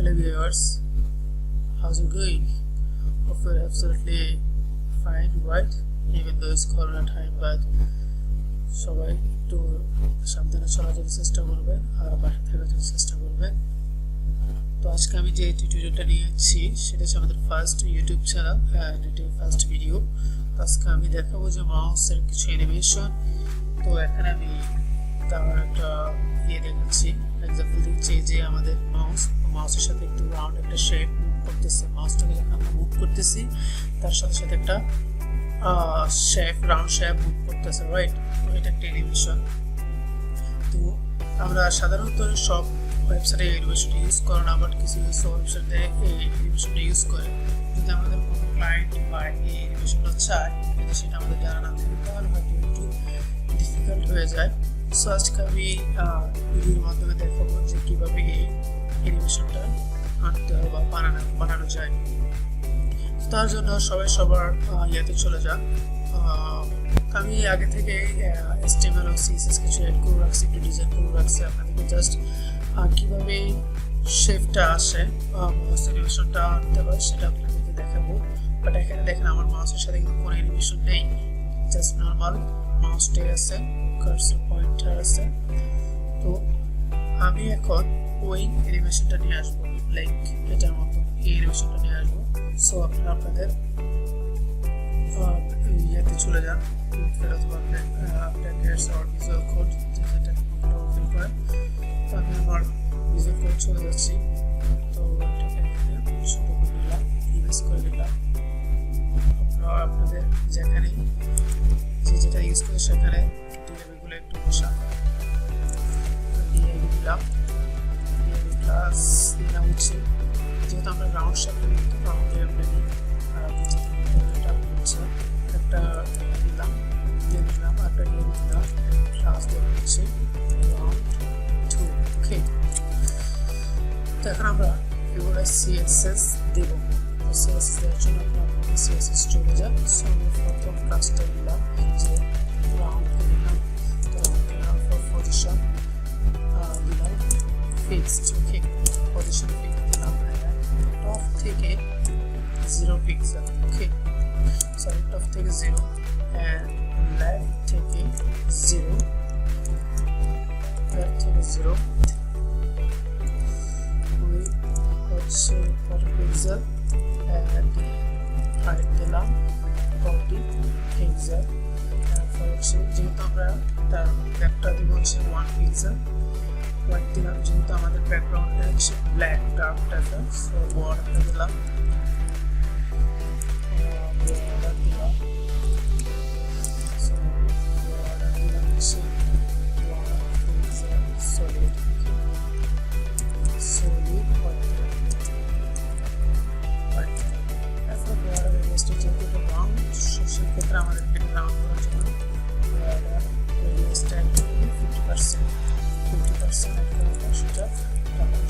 Hello viewers, how's it going? Hope you're absolutely fine, right? Even though it's Corona time, but সবাই একটু সাবধানে চলার জন্য চেষ্টা করবেন আর বাসা থাকার জন্য চেষ্টা করবেন। তো আজকে আমি যে টিউটোরিয়ালটা নিয়ে এসেছি সেটা হচ্ছে আমাদের ফার্স্ট ইউটিউব চ্যানেল এন্ড এটা ফার্স্ট ভিডিও। তো আজকে আমি দেখাবো যে মাউসের কিছু অ্যানিমেশন। তো এখানে আমি তার একটা দেখাচ্ছি, এক্সাম্পল দিচ্ছি যে আমাদের মাউসের সাথে একটু রাউন্ড একটা শেপ মুভ করতেছে, মাউসটাকে যখন আমরা মুভ করতেছি তার সাথে সাথে একটা শেপ রাউন্ড শেপ মুভ করতেছে, রাইট? তো এটা একটা অ্যানিমেশন। তো আমরা সাধারণত সব ওয়েবসাইটে অ্যানিমেশন ইউজ করে না, বাট কিছু কিছু ওয়েবসাইটে এই অ্যানিমেশনটা ইউজ করে। যদি আমাদের কোনো ক্লায়েন্ট বা এই অ্যানিমেশনটা চায় কিন্তু সেটা আমাদের জানা না থাকে তাহলে হয়তো একটু ডিফিকাল্ট হয়ে যায়। সো আজকে আমি ভিডিওর মাধ্যমে দেখাবো যে কীভাবে এই অ্যানিমেশনটা আনতে হয় বা বানানো যায়। তার জন্য সবাই সবার ইয়েতে চলে যান। আমি আগে থেকে HTML ও CSS কিছু অ্যাড করে রাখছি, একটু ডিজাইন করে রাখছি। আপনাদেরকে জাস্ট কীভাবে শেপটা আসে মাউস অ্যানিমেশনটা আনতে হয় সেটা আপনাদেরকে দেখাবো। বাট এখানে দেখেন আমার মাউসের সাথে কিন্তু কোনো অ্যানিমেশন নেই, জাস্ট নর্মাল মাউসটাই আছে, কার্সর পয়েন্টার আছে। তো আমি এখন ওই অ্যানিমেশনটা নিয়ে আসবো, লাইক এটার মতো এই অ্যানিমেশনটা নিয়ে আসবো। সো আপনারা আপনাদের ইয়েতে চলে যান, প্যাকেটস আর ভিজুয়াল কোড যেটা ওপেন করেন। তো আমি আমার ভিজুয়াল কোড চলে যাচ্ছি। তো এটাকে ছোটো করে নিলাম, ইমেজ করে নিলাম। আপনারা আপনাদের যেখানে যেটা ইউজ করে সেখানে ডিএবিগুলো একটু বসান। ডিএবি দিলাম, ডিএবি ক্লাস দিলাম হচ্ছে যেহেতু আমরা রাউন্ড শেপ কিন্তু রাউন্ডে আমরা এটা হচ্ছে একটা দিলাম, দিয়ে দিলাম একটা ডিএবি দিলাম, ক্লাস দেওয়া হচ্ছে রাউন্ড 2। ওকে, তো এখন আমরা এগুলো CSS দেব। তো CSS দেওয়ার জন্য আপনার CSS চলে যান। সো আমি প্রথম ক্লাসটা দিলাম যে রাউন্ড দিলাম, তো রাউন্ড ফর পজিশন দিলাম ফিক্সড। ওকে, পজিশন ফিক্সড দিলাম, টপ থেকে 0 পিক্সেল। ওকে, সরি টপ থেকে 0 এন্ড লেফট থেকে 0, লেফট থেকে 0 ওই হচ্ছে 40 পিক্সেল এন্ড হাইট দিলাম 40 পিক্সেল। তারপর হচ্ছে যেহেতু আমরা তার ব্যাকটা দিব হচ্ছে 1 পিক্সেল, হোয়াইট দিলাম যেহেতু আমাদের ব্যাকগ্রাউন্ডটা হচ্ছে ব্ল্যাক ডার্ক টাইপের। সো বর্ডারটা দিলাম, বর্ডার দিলাম, সো বর্ডার দিলাম হচ্ছে 1 পিক্সেল সলিড, সলিড হোয়াইট দিলাম, হোয়াইট। তারপর বর্ডার রেডিয়াসটা যেহেতু এটা রাউন্ড, সেক্ষেত্রে আমাদের এটা রাউন্ড করার জন্য বর্ডার রেডিয়াসটা 50% একটা সেটা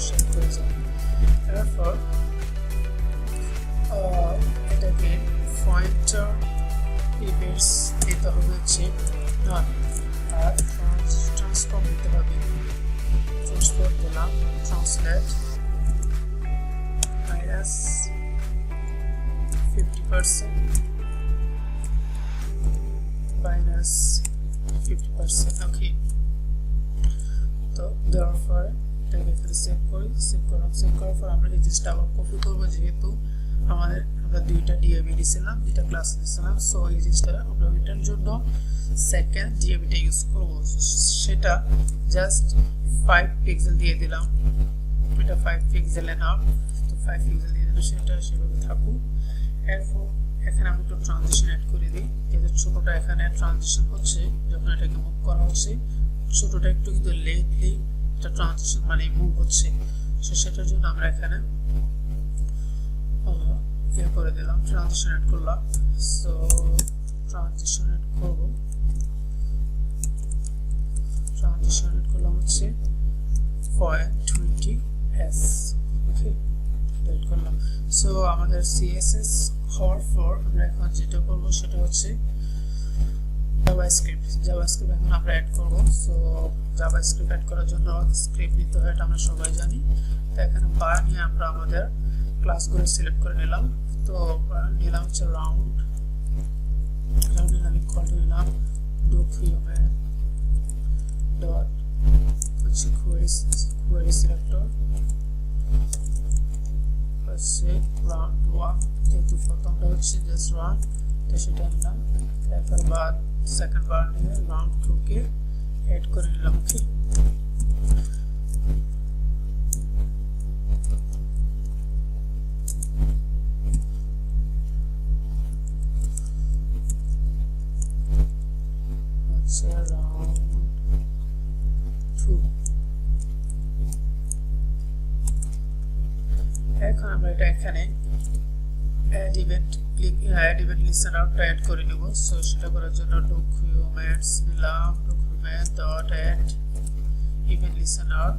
সেট করে যাবে। তারপর এটাকে পয়েন্টার ইমেজ দিতে হবে হচ্ছে নন, আর ট্রান্সফর্ম দিতে হবে। ট্রান্সফর্ম দিলাম ট্রান্সলেট -50%, ওকে। তো দেওয়ার পরে এটাকে এখানে সেভ করি, সেভ করার পর আমরা এই জিনিসটা আবার কপি করবো, যেহেতু আমরা দুইটা ডিএবি দিয়েছিলাম, দুইটা ক্লাস দিয়েছিলাম। সো এই জিনিসটা আমরা ওইটার জন্য সেকেন্ড ডিএবিটা ইউজ করবো, সেটা জাস্ট 5 পিক্সেল দিয়ে দিলাম। এটা 5 পিক্সেল এন্ড হাফ, তো 5 পিক্সেল দিয়ে দিলাম, সেটা সেভাবে থাকুক। এরপর এখানে আমি একটু ট্রানজিশন অ্যাড করে দিই, যেহেতু ছোটোটা এখানে ট্রানজিশন হচ্ছে যখন এটাকে মুভ করা হচ্ছে, ছোটোটা একটু কিন্তু লেটলি এটা ট্রানজিশন মানে মুভ হচ্ছে। সো সেটার জন্য আমরা এখানে ইয়ে করে দিলাম, ট্রানজিশন অ্যাড করলাম। সো ট্রানজিশন অ্যাড করবো, ট্রানজিশন অ্যাড করলাম হচ্ছে 0.20s। ওকে, অ্যাড করলাম। সো আমাদের CSS হওয়ার পর আমরা এখন যেটা করবো সেটা হচ্ছে জাভাস্ক্রিপ্ট এখন আমরা অ্যাড করবো। সো জাভাস্ক্রিপ্ট অ্যাড করার জন্য স্ক্রিপ্ট নিতে হয়, এটা আমরা সবাই জানি। তো এখানে বার নিয়ে আমরা আমাদের ক্লাসগুলো সিলেক্ট করে নিলাম। তো নিলাম হচ্ছে রাউন্ড নিলাম, ইকুয়াল টু নিলাম document dot হচ্ছে query selector হচ্ছে রাউন্ড 1, যেহেতু প্রথমটা হচ্ছে জাস্ট রাউন্ড, তো সেটা নিলাম। তারপর বার সেকেন্ড বার নিয়ে রাউন্ড 2 কে এড করে নিলাম। ওকে, হচ্ছে রাউন্ড 2। এখন আমরা এটা এখানে অ্যাড ইভেন্ট লিসেনারটা অ্যাড করে নেব। সো সেটা করার জন্য ডকুমেন্টস নিলাম, document dot add event listener.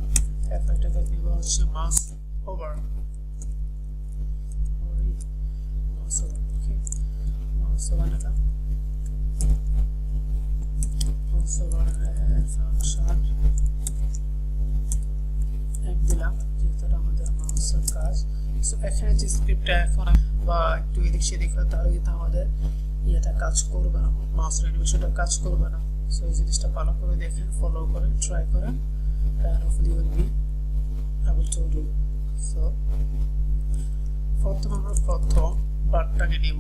এখন এটাকে দিব হচ্ছে mouse over. Okay, mouse over নিলাম, মাউস ওভার ফাংশন অ্যাড দিলাম, যেহেতু আমাদের মাউসের কাজ। সো এখানে যে স্ক্রিপ্টটা এখন বা একটু এদিক সেদিক হয়, তাহলে কিন্তু আমাদের ইয়েটা কাজ করবে না, মাউসের অ্যানিমেশনটা কাজ করবে না। সো এই জিনিসটা ভালো করে দেখেন, ফলো করেন, ট্রাই করেন, and hopefully you will be able to do. So প্রথম আমরা প্রথম বারটাকে নিব,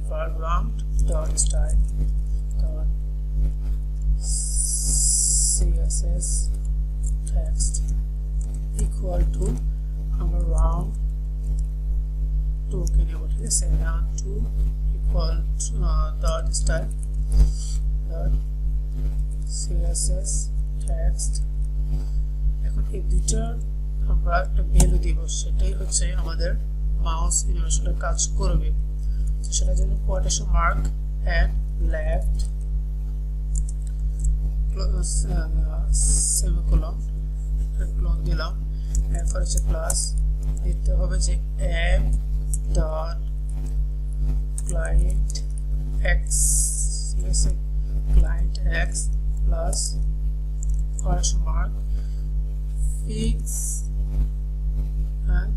var round dot style dot css text equal to আমরা round 2 কে নেব। ঠিক আছে, round 2 equal to dot style dot css text। এখন এই দুইটার আমরা একটা ভ্যালু দিব, সেটাই হচ্ছে আমাদের মাউস অ্যানিমেশনটা কাজ করবে। সেটার জন্য quotation mark and left semicolon দিলাম। এরপর হচ্ছে প্লাস দিতে হবে যে m ডট ক্লায়েন্ট এক্স, ঠিক আছে, client x plus quotation mark fix and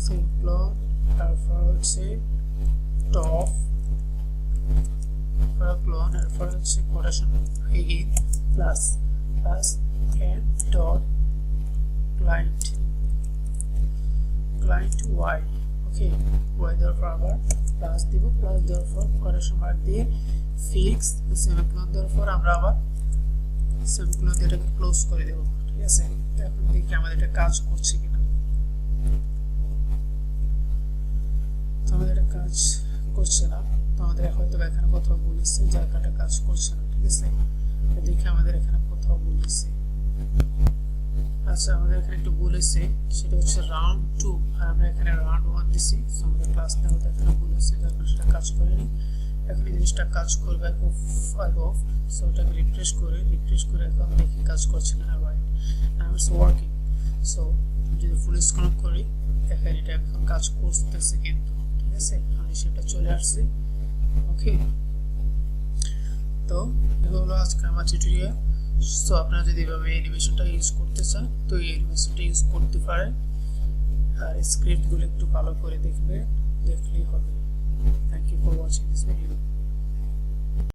semicolon, তারপর হচ্ছে top clone, এরপর হচ্ছে quotation again plus m dot client y। ওকে, y দেওয়ার পর আবার প্লাস দিব, প্লাস দেওয়ার পর কোটেশন মার্ক দিয়ে ফিক্স সেমিকোলন দেওয়ার পর আমরা আবার সেমিকোলন দিয়ে এটাকে ক্লোজ করে দেব। ঠিক আছে, এখন দেখি আমাদের এটা কাজ করছে কিনা। তো আমাদের এটা কাজ করছে না, তো আমাদের হয়তো এখানে কোথাও বলেছে জায়গাটা কাজ করছে না। ঠিক আছে, দেখি আমাদের এখানে কোথাও বলেছে। আচ্ছা, আমাদের এখানে একটু বলেছে, সেটা হচ্ছে রাউন্ড 2 আর আমরা এখানে রাউন্ড 1 দিছি। সো আমাদের ক্লাস নেওয়াতে এখানে বলেছে, যখন সেটা কাজ করেনি। এখন এই জিনিসটা কাজ করবে, আই হোপ। সো ওটাকে রিফ্রেশ করে এখন দেখি কাজ করছে কিনা। Right, now it's working. So যদি ফুল স্ক্রল করি, দেখেন এটা এখন কাজ করতেছে কিন্তু। ঠিক আছে, আমি সেটা চলে আসছে। ওকে, তো এটা হলো আজকে আমার টিউটোরিয়াল। সো আপনারা যদি এভাবে অ্যানিমেশনটা ইউজ করতে চান, তো এই অ্যানিমেশনটা ইউজ করতে পারেন। আর স্ক্রিপ্টগুলো একটু ভালো করে দেখলেই হবে। Thank you for watching this video.